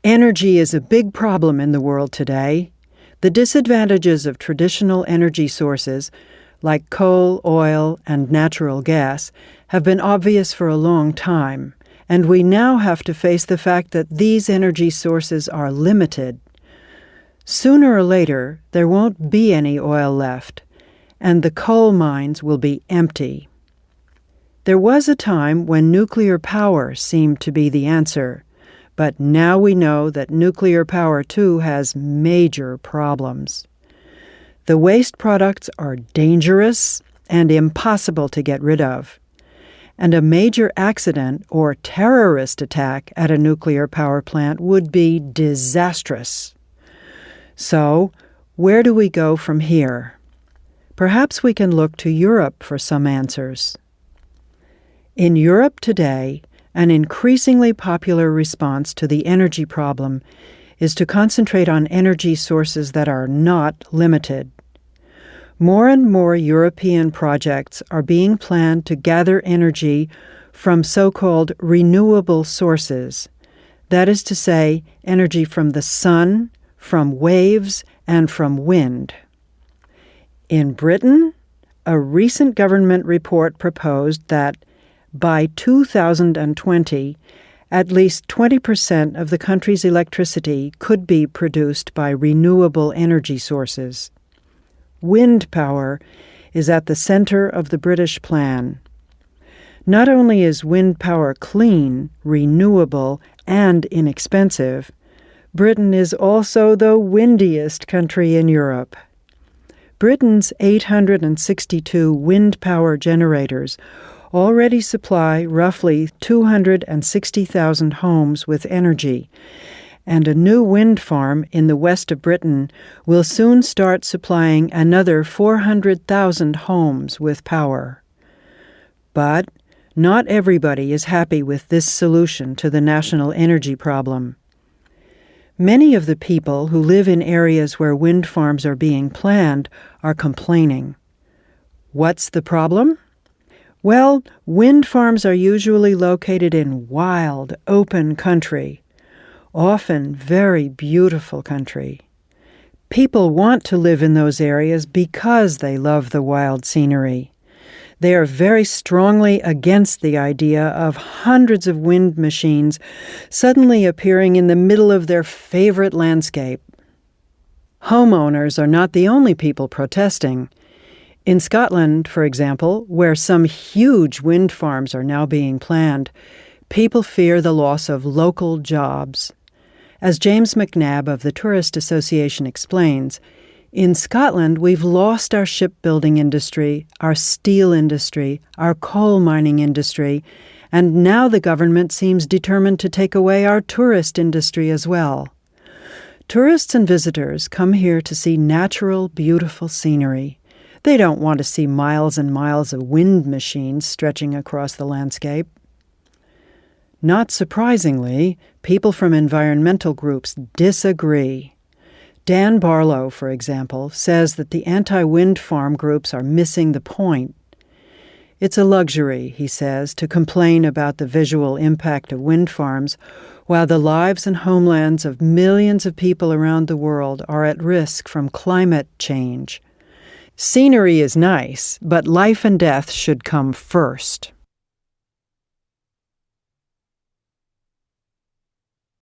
Energy is a big problem in the world today. The disadvantages of traditional energy sources, like coal, oil, and natural gas, have been obvious for a long time, and we now have to face the fact that these energy sources are limited. Sooner or later, there won't be any oil left, and the coal mines will be empty. There was a time when nuclear power seemed to be the answer, but now we know that nuclear power too has major problems. The waste products are dangerous and impossible to get rid of, and a major accident or terrorist attack at a nuclear power plant would be disastrous. So, where do we go from here? Perhaps we can look to Europe for some answers. In Europe today, an increasingly popular response to the energy problem is to concentrate on energy sources that are not limited. More and more European projects are being planned to gather energy from so-called renewable sources, that is to say, energy from the sun, from waves, and from wind. In Britain, a recent government report proposed that by 2020, at least 20% of the country's electricity could be produced by renewable energy sources. Wind power is at the center of the British plan. Not only is wind power clean, renewable, and inexpensive, Britain is also the windiest country in Europe. Britain's 862 wind power generators already supply roughly 260,000 homes with energy, and a new wind farm in the west of Britain will soon start supplying another 400,000 homes with power. But not everybody is happy with this solution to the national energy problem. Many of the people who live in areas where wind farms are being planned are complaining. What's the problem? Well, wind farms are usually located in wild, open country, often very beautiful country. People want to live in those areas because they love the wild scenery. They are very strongly against the idea of hundreds of wind machines suddenly appearing in the middle of their favorite landscape. Homeowners are not the only people protesting. In Scotland, for example, where some huge wind farms are now being planned, people fear the loss of local jobs. As James McNabb of the Tourist Association explains, in Scotland, we've lost our shipbuilding industry, our steel industry, our coal mining industry, and now the government seems determined to take away our tourist industry as well. Tourists and visitors come here to see natural, beautiful scenery. They don't want to see miles and miles of wind machines stretching across the landscape. Not surprisingly, people from environmental groups disagree. Dan Barlow, for example, says that the anti-wind farm groups are missing the point. It's a luxury, he says, to complain about the visual impact of wind farms, while the lives and homelands of millions of people around the world are at risk from climate change. Scenery is nice, but life and death should come first.